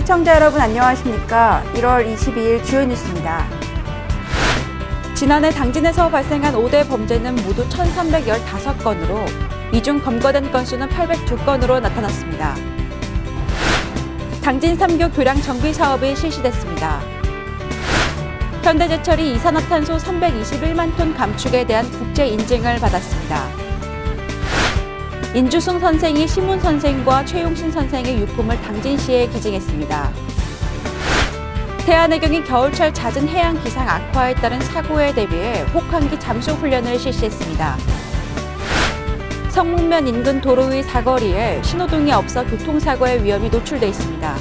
시청자 여러분 안녕하십니까? 1월 22일 주요 뉴스입니다. 지난해 당진에서 발생한 5대 범죄는 모두 1,315건으로 이 중 검거된 건수는 802건으로 나타났습니다. 당진 3교 교량 정비 사업이 실시됐습니다. 현대제철이 이산화탄소 321만 톤 감축에 대한 국제 인증을 받았습니다. 인주승 선생이 심훈 선생과 최용신 선생의 유품을 당진시에 기증했습니다. 태안해경이 겨울철 잦은 해양 기상 악화에 따른 사고에 대비해 혹한기 잠수 훈련을 실시했습니다. 성문면 인근 도로 위 사거리에 신호등이 없어 교통사고의 위험이 노출돼 있습니다.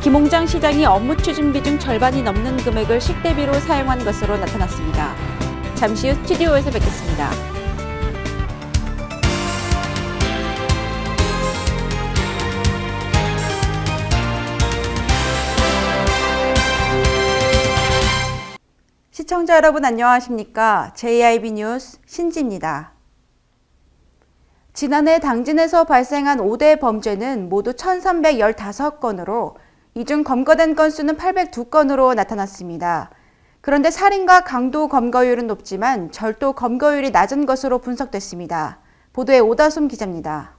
김홍장 시장이 업무 추진비 중 절반이 넘는 금액을 식대비로 사용한 것으로 나타났습니다. 잠시 후 스튜디오에서 뵙겠습니다. 시청자 여러분 안녕하십니까? JIB 뉴스 신지입니다. 지난해 당진에서 발생한 5대 범죄는 모두 1,315건으로 이 중 검거된 건수는 802건으로 나타났습니다. 그런데 살인과 강도 검거율은 높지만 절도 검거율이 낮은 것으로 분석됐습니다. 보도에 오다솜 기자입니다.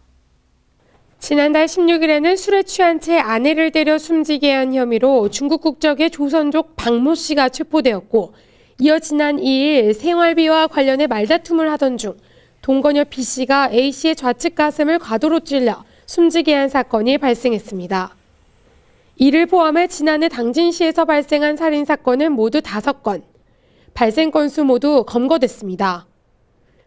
지난달 16일에는 술에 취한 채 아내를 때려 숨지게 한 혐의로 중국 국적의 조선족 박모 씨가 체포되었고, 이어 지난 2일 생활비와 관련해 말다툼을 하던 중 동거녀 B 씨가 A 씨의 좌측 가슴을 과도로 찔러 숨지게 한 사건이 발생했습니다. 이를 포함해 지난해 당진시에서 발생한 살인사건은 모두 5건, 발생 건수 모두 검거됐습니다.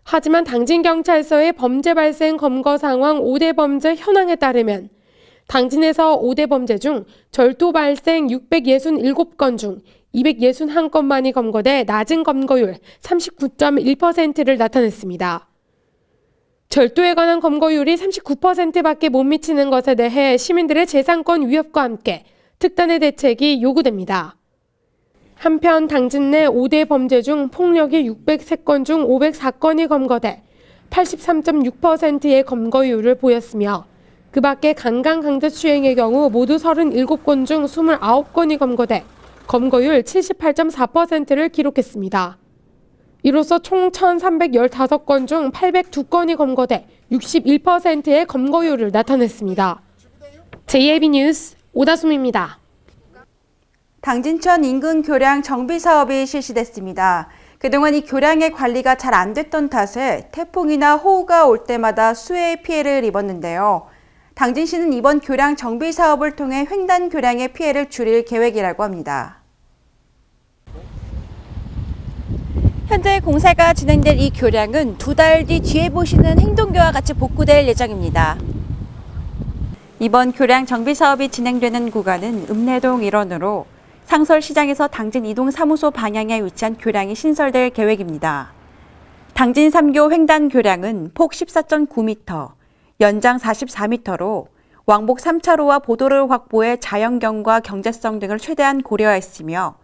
하지만 당진경찰서의 범죄 발생 검거 상황 5대 범죄 현황에 따르면 당진에서 5대 범죄 중 절도 발생 667건 중 261건만이 검거돼 낮은 검거율 39.1%를 나타냈습니다. 절도에 관한 검거율이 39%밖에 못 미치는 것에 대해 시민들의 재산권 위협과 함께 특단의 대책이 요구됩니다. 한편 당진 내 5대 범죄 중 폭력이 603건 중 504건이 검거돼 83.6%의 검거율을 보였으며, 그 밖에 강간 강제추행의 경우 모두 37건 중 29건이 검거돼 검거율 78.4%를 기록했습니다. 이로써 총 1,315건 중 802건이 검거돼 61%의 검거율을 나타냈습니다. JIB 뉴스 오다솜입니다. 당진천 인근 교량 정비 사업이 실시됐습니다. 그동안 이 교량의 관리가 잘 안 됐던 탓에 태풍이나 호우가 올 때마다 수해의 피해를 입었는데요. 당진시는 이번 교량 정비 사업을 통해 횡단 교량의 피해를 줄일 계획이라고 합니다. 현재 공사가 진행될 이 교량은 2달 뒤 뒤에 보시는 행동교와 같이 복구될 예정입니다. 이번 교량 정비 사업이 진행되는 구간은 읍내동 일원으로 상설시장에서 당진 이동사무소 방향에 위치한 교량이 신설될 계획입니다. 당진 3교 횡단 교량은 폭 14.9m, 연장 44m로 왕복 3차로와 보도를 확보해 자연경과 경제성 등을 최대한 고려했으며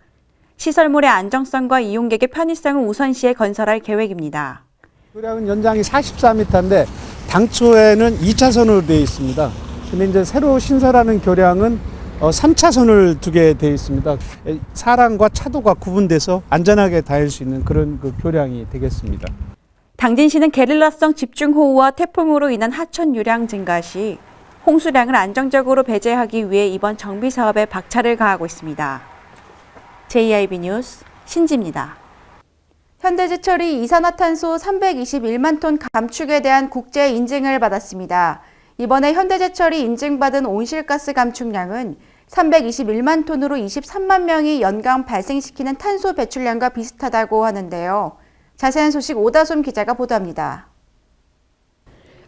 시설물의 안정성과 이용객의 편의성을 우선시해 건설할 계획입니다. 교량은 연장이 44m인데 당초에는 2차선으로 되어 있습니다. 근데 이제 새로 신설하는 교량은 3차선을 두게 되어 있습니다. 사람과 차도가 구분돼서 안전하게 다닐 수 있는 그런 교량이 되겠습니다. 당진시는 게릴라성 집중호우와 태풍으로 인한 하천 유량 증가 시 홍수량을 안정적으로 배제하기 위해 이번 정비 사업에 박차를 가하고 있습니다. JIB 뉴스 신지입니다. 현대제철이 이산화탄소 321만 톤 감축에 대한 국제 인증을 받았습니다. 이번에 현대제철이 인증받은 온실가스 감축량은 321만 톤으로 23만 명이 연간 발생시키는 탄소 배출량과 비슷하다고 하는데요. 자세한 소식 오다솜 기자가 보도합니다.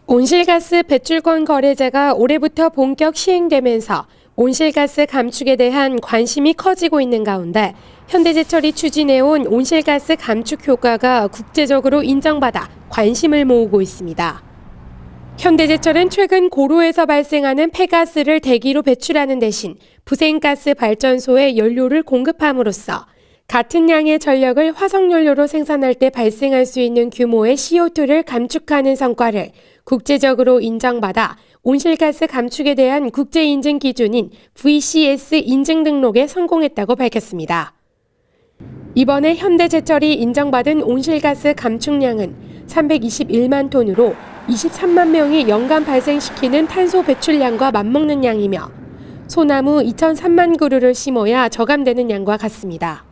온실가스 배출권 거래제가 올해부터 본격 시행되면서 온실가스 감축에 대한 관심이 커지고 있는 가운데 현대제철이 추진해온 온실가스 감축 효과가 국제적으로 인정받아 관심을 모으고 있습니다. 현대제철은 최근 고로에서 발생하는 폐가스를 대기로 배출하는 대신 부생가스 발전소에 연료를 공급함으로써 같은 양의 전력을 화석연료로 생산할 때 발생할 수 있는 규모의 CO2를 감축하는 성과를 국제적으로 인정받아 온실가스 감축에 대한 국제 인증 기준인 VCS 인증 등록에 성공했다고 밝혔습니다. 이번에 현대제철이 인정받은 온실가스 감축량은 321만 톤으로 23만 명이 연간 발생시키는 탄소 배출량과 맞먹는 양이며 소나무 2,003만 그루를 심어야 저감되는 양과 같습니다.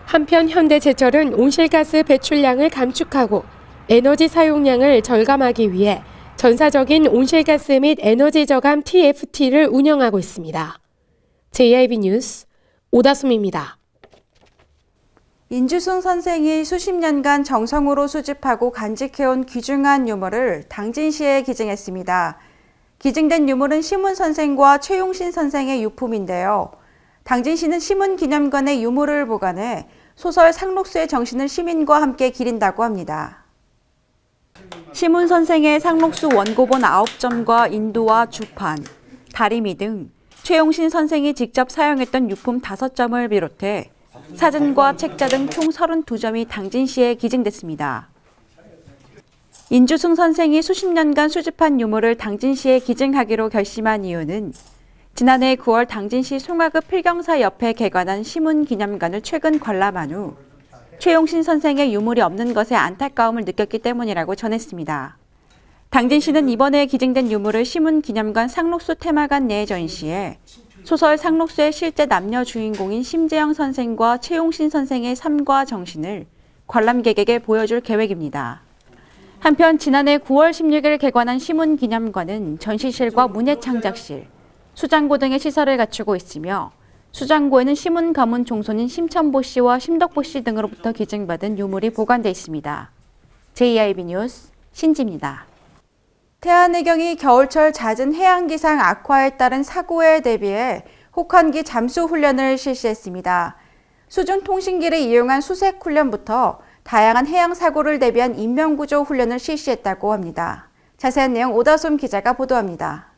한편 현대제철은 온실가스 배출량을 감축하고 에너지 사용량을 절감하기 위해 전사적인 온실가스 및 에너지 저감 TFT를 운영하고 있습니다. JIB 뉴스 오다솜입니다. 인주승 선생이 수십 년간 정성으로 수집하고 간직해온 귀중한 유물을 당진시에 기증했습니다. 기증된 유물은 시문 선생과 최용신 선생의 유품인데요. 당진시는 시문기념관의 유물을 보관해 소설 상록수의 정신을 시민과 함께 기린다고 합니다. 시문 선생의 상록수 원고본 9점과 인도와 주판, 다리미 등 최용신 선생이 직접 사용했던 유품 5점을 비롯해 사진과 책자 등 총 32점이 당진시에 기증됐습니다. 인주승 선생이 수십 년간 수집한 유물을 당진시에 기증하기로 결심한 이유는 지난해 9월 당진시 송화읍 필경사 옆에 개관한 시문기념관을 최근 관람한 후 최용신 선생의 유물이 없는 것에 안타까움을 느꼈기 때문이라고 전했습니다. 당진시는 이번에 기증된 유물을 시문기념관 상록수 테마관 내에 전시해 소설 상록수의 실제 남녀 주인공인 심재영 선생과 최용신 선생의 삶과 정신을 관람객에게 보여줄 계획입니다. 한편 지난해 9월 16일 개관한 시문기념관은 전시실과 문예창작실, 수장고 등의 시설을 갖추고 있으며 수장고에는 시문 가문 종손인 심천보 씨와 심덕보 씨 등으로부터 기증받은 유물이 보관돼 있습니다. JIB 뉴스 신지입니다. 태안해경이 겨울철 잦은 해양기상 악화에 따른 사고에 대비해 혹한기 잠수 훈련을 실시했습니다. 수중통신기를 이용한 수색 훈련부터 다양한 해양 사고를 대비한 인명구조 훈련을 실시했다고 합니다. 자세한 내용 오다솜 기자가 보도합니다.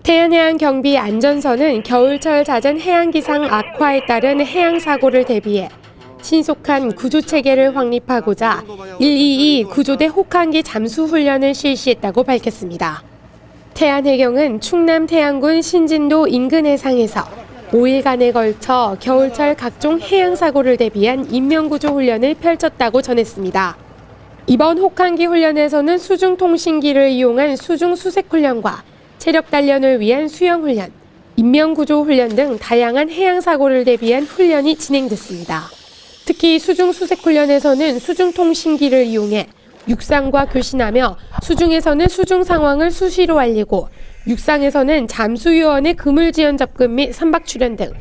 태안해양경비 안전선은 겨울철 잦은 해양기상 악화에 따른 해양사고를 대비해 신속한 구조체계를 확립하고자 122 구조대 혹한기 잠수훈련을 실시했다고 밝혔습니다. 태안해경은 충남 태안군 신진도 인근 해상에서 5일간에 걸쳐 겨울철 각종 해양사고를 대비한 인명구조훈련을 펼쳤다고 전했습니다. 이번 혹한기 훈련에서는 수중통신기를 이용한 수중수색훈련과 체력 단련을 위한 수영훈련, 인명구조훈련 등 다양한 해양사고를 대비한 훈련이 진행됐습니다. 특히 수중수색훈련에서는 수중통신기를 이용해 육상과 교신하며 수중에서는 수중 상황을 수시로 알리고 육상에서는 잠수요원의 그물지연 접근 및 선박 출현 등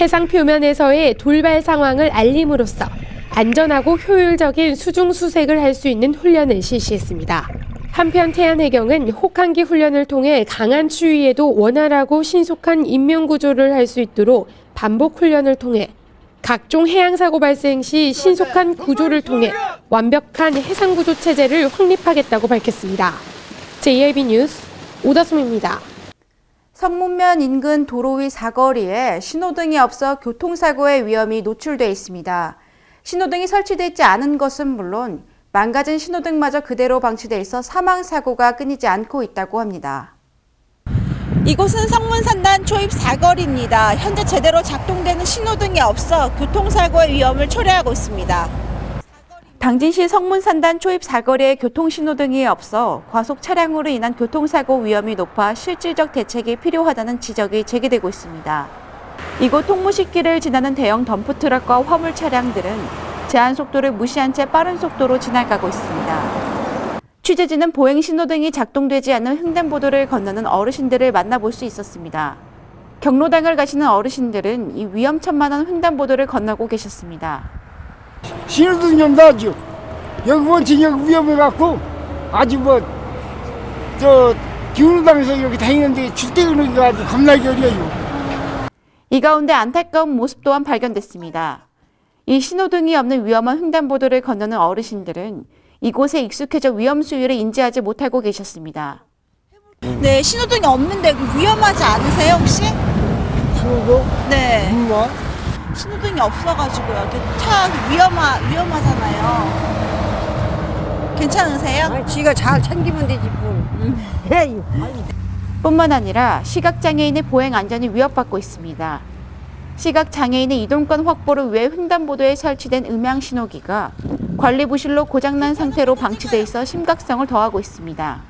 해상 표면에서의 돌발 상황을 알림으로써 안전하고 효율적인 수중 수색을 할 수 있는 훈련을 실시했습니다. 한편 태안해경은 혹한기 훈련을 통해 강한 추위에도 원활하고 신속한 인명구조를 할 수 있도록 반복 훈련을 통해 각종 해양사고 발생 시 신속한 구조를 통해 완벽한 해상구조 체제를 확립하겠다고 밝혔습니다. JIB 뉴스 오다솜입니다. 성문면 인근 도로 위 사거리에 신호등이 없어 교통사고의 위험이 노출돼 있습니다. 신호등이 설치되어 있지 않은 것은 물론 망가진 신호등마저 그대로 방치돼 있어 사망사고가 끊이지 않고 있다고 합니다. 이곳은 성문산단 초입 사거리입니다. 현재 제대로 작동되는 신호등이 없어 교통사고의 위험을 초래하고 있습니다. 당진시 성문산단 초입 사거리에 교통신호등이 없어 과속 차량으로 인한 교통사고 위험이 높아 실질적 대책이 필요하다는 지적이 제기되고 있습니다. 이곳 통무식길을 지나는 대형 덤프트럭과 화물 차량들은 제한 속도를 무시한 채 빠른 속도로 지나가고 있습니다. 취재진은 보행 신호등이 작동되지 않는 횡단보도를 건너는 어르신들을 만나볼 수 있었습니다. 경로당을 가시는 어르신들은 이 위험천만한 횡단보도를 건너고 계셨습니다. 신호등 좀 놔줘. 여기 원체 여기 위험해갖고 아주 기울당에서 이렇게 다니는데 출퇴근하기가 아주 겁나게 어려요. 이 가운데 안타까운 모습 또한 발견됐습니다. 이 신호등이 없는 위험한 횡단보도를 건너는 어르신들은 이곳에 익숙해져 위험 수위를 인지하지 못하고 계셨습니다. 네, 신호등이 없는데 위험하지 않으세요 혹시? 신호등? 네. 뭐? 신호등이 없어가지고요. 차 위험하잖아요. 괜찮으세요? 지가 잘 챙기면 되지 뭘. 에이, 뿐만 아니라 시각장애인의 보행 안전이 위협받고 있습니다. 시각장애인의 이동권 확보를 위해 횡단보도에 설치된 음향 신호기가 관리 부실로 고장난 상태로 방치돼 있어 심각성을 더하고 있습니다.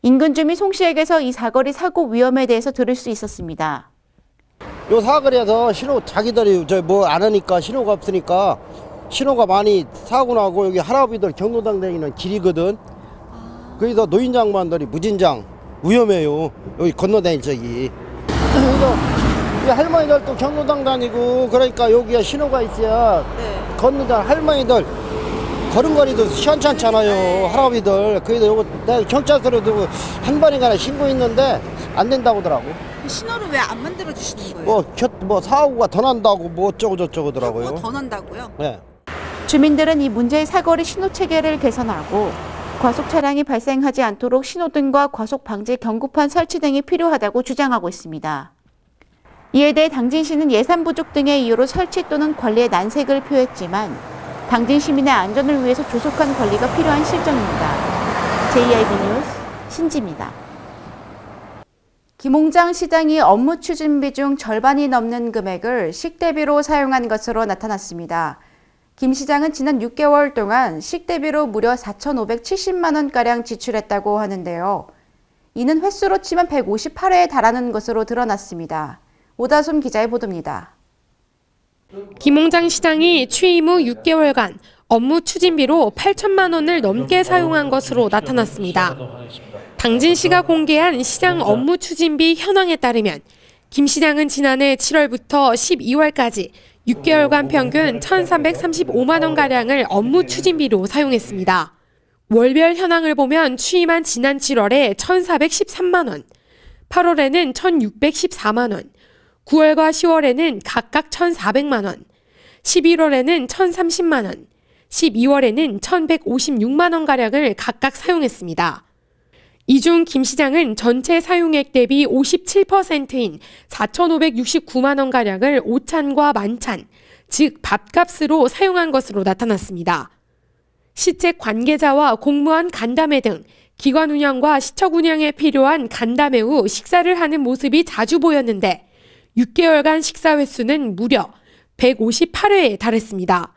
인근 주민 송 씨에게서 이 사거리 사고 위험에 대해서 들을 수 있었습니다. 요 사거리에서 신호 자기들이 뭐 안 하니까 신호가 없으니까 신호가 많이 사고 나고 여기 할아버지들 경로당 다니는 길이거든. 그래서 노인 장관들이 무진장 위험해요. 여기 건너다닐 적이. 그래서 이 할머니들도 경로당 다니고 그러니까 여기에 신호가 있어야 걷는 할머니들 걸음걸이도 시원찮잖아요. 할아버지들. 그래서 요거 내가 경찰서로도 한 번인가 신고했는데 안 된다고 하더라고. 신호를 왜 안 만들어 주시는 거예요? 뭐 사고가 더 난다고 뭐 어쩌고 저쩌고 하더라고요. 사고가 더 난다고요? 네. 주민들은 이 문제의 사거리 신호 체계를 개선하고 과속 차량이 발생하지 않도록 신호등과 과속 방지 경고판 설치 등이 필요하다고 주장하고 있습니다. 이에 대해 당진시는 예산 부족 등의 이유로 설치 또는 관리에 난색을 표했지만 당진 시민의 안전을 위해서 조속한 관리가 필요한 실정입니다. JIB 뉴스 신지입니다. 김홍장 시장이 업무 추진비 중 절반이 넘는 금액을 식대비로 사용한 것으로 나타났습니다. 김 시장은 지난 6개월 동안 식대비로 무려 4,570만 원가량 지출했다고 하는데요. 이는 횟수로 치면 158회에 달하는 것으로 드러났습니다. 오다솜 기자의 보도입니다. 김홍장 시장이 취임 후 6개월간 업무 추진비로 8천만 원을 넘게 사용한 것으로 나타났습니다. 당진시가 공개한 시장 업무 추진비 현황에 따르면 김 시장은 지난해 7월부터 12월까지 6개월간 평균 1,335만 원가량을 업무 추진비로 사용했습니다. 월별 현황을 보면 취임한 지난 7월에 1,413만 원, 8월에는 1,614만 원, 9월과 10월에는 각각 1,400만 원, 11월에는 1,030만 원, 12월에는 1,156만 원가량을 각각 사용했습니다. 이 중 김 시장은 전체 사용액 대비 57%인 4,569만 원가량을 오찬과 만찬, 즉 밥값으로 사용한 것으로 나타났습니다. 시책 관계자와 공무원 간담회 등 기관 운영과 시청 운영에 필요한 간담회 후 식사를 하는 모습이 자주 보였는데 6개월간 식사 횟수는 무려 158회에 달했습니다.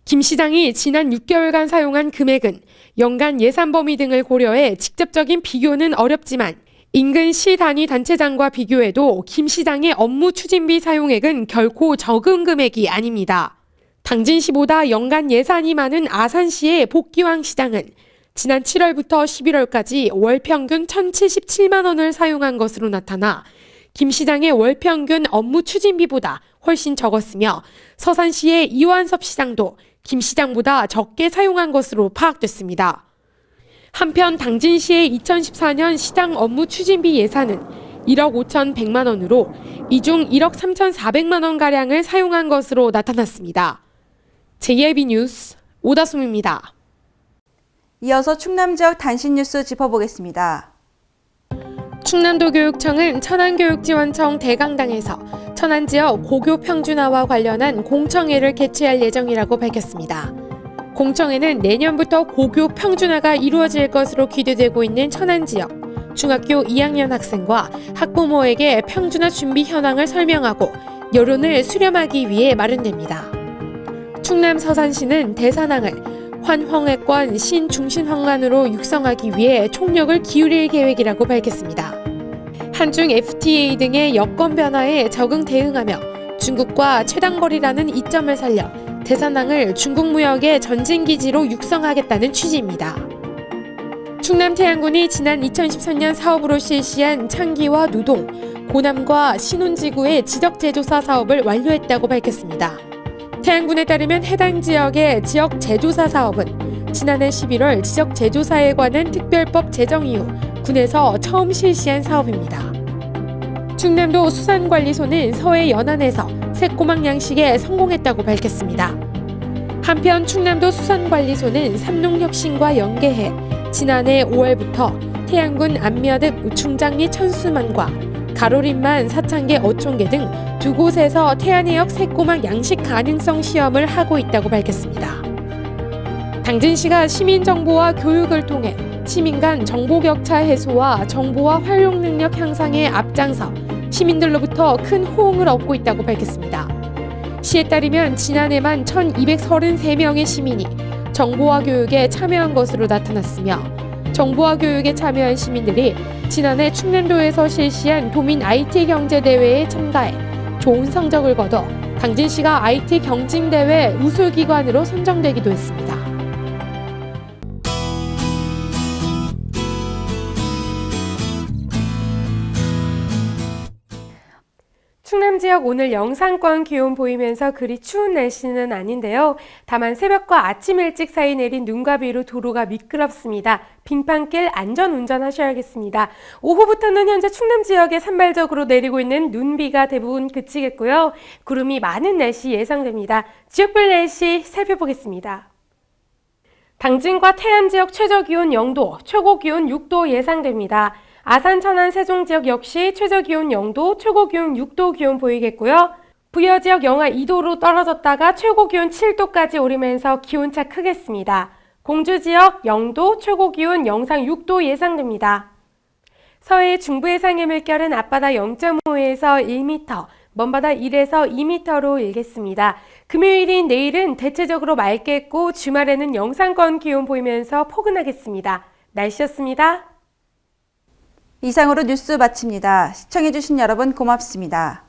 김 시장이 지난 6개월간 사용한 금액은 연간 예산 범위 등을 고려해 직접적인 비교는 어렵지만 인근 시 단위 단체장과 비교해도 김 시장의 업무 추진비 사용액은 결코 적은 금액이 아닙니다. 당진시보다 연간 예산이 많은 아산시의 복기왕 시장은 지난 7월부터 11월까지 월 평균 1,077만 원을 사용한 것으로 나타나 김 시장의 월 평균 업무 추진비보다 훨씬 적었으며 서산시의 이완섭 시장도 김 시장보다 적게 사용한 것으로 파악됐습니다. 한편 당진시의 2014년 시장 업무 추진비 예산은 1억 5,100만 원으로 이 중 1억 3,400만 원가량을 사용한 것으로 나타났습니다. JIB 뉴스 오다솜입니다. 이어서 충남 지역 단신 뉴스 짚어보겠습니다. 충남도 교육청은 천안교육지원청 대강당에서 천안 지역 고교 평준화와 관련한 공청회를 개최할 예정이라고 밝혔습니다. 공청회는 내년부터 고교 평준화가 이루어질 것으로 기대되고 있는 천안 지역 중학교 2학년 학생과 학부모에게 평준화 준비 현황을 설명하고 여론을 수렴하기 위해 마련됩니다. 충남 서산시는 대산항을 환황회권 신중심황만으로 육성하기 위해 총력을 기울일 계획이라고 밝혔습니다. 한중 FTA 등의 여건 변화에 적응 대응하며 중국과 최단거리라는 이점을 살려 대산항을 중국 무역의 전진기지로 육성하겠다는 취지입니다. 충남 태안군이 지난 2013년 사업으로 실시한 창기와 누동, 고남과 신혼지구의 지적재조사 사업을 완료했다고 밝혔습니다. 태안군에 따르면 해당 지역의 지역 재조사 사업은 지난해 11월 지적 재조사에 관한 특별법 제정 이후 군에서 처음 실시한 사업입니다. 충남도 수산관리소는 서해 연안에서 새꼬막 양식에 성공했다고 밝혔습니다. 한편 충남도 수산관리소는 삼농혁신과 연계해 지난해 5월부터 태안군 안면읍 우충장리 천수만과 가로림만 사창계 어촌계 등 두 곳에서 태안해역 새꼬막 양식 가능성 시험을 하고 있다고 밝혔습니다. 당진시가 시민정보와 교육을 통해 시민 간 정보 격차 해소와 정보와 활용 능력 향상에 앞장서 시민들로부터 큰 호응을 얻고 있다고 밝혔습니다. 시에 따르면 지난해만 1,233명의 시민이 정보화 교육에 참여한 것으로 나타났으며 정보화 교육에 참여한 시민들이 지난해 충남도에서 실시한 도민 IT 경제대회에 참가해 좋은 성적을 거둬 당진시가 IT 경진대회 우수기관으로 선정되기도 했습니다. 충남 지역 오늘 영상권 기온 보이면서 그리 추운 날씨는 아닌데요. 다만 새벽과 아침 일찍 사이 내린 눈과 비로 도로가 미끄럽습니다. 빙판길 안전 운전하셔야겠습니다. 오후부터는 현재 충남 지역에 산발적으로 내리고 있는 눈비가 대부분 그치겠고요. 구름이 많은 날씨 예상됩니다. 지역별 날씨 살펴보겠습니다. 당진과 태안 지역 최저기온 0도, 최고기온 6도 예상됩니다. 아산, 천안, 세종 지역 역시 최저기온 0도, 최고기온 6도 기온 보이겠고요. 부여 지역 영하 2도로 떨어졌다가 최고기온 7도까지 오르면서 기온차 크겠습니다. 공주 지역 0도, 최고기온 영상 6도 예상됩니다. 서해 중부 해상의 물결은 앞바다 0.5에서 1m, 먼바다 1에서 2m로 일겠습니다. 금요일인 내일은 대체적으로 맑겠고 주말에는 영상권 기온 보이면서 포근하겠습니다. 날씨였습니다. 이상으로 뉴스 마칩니다. 시청해주신 여러분 고맙습니다.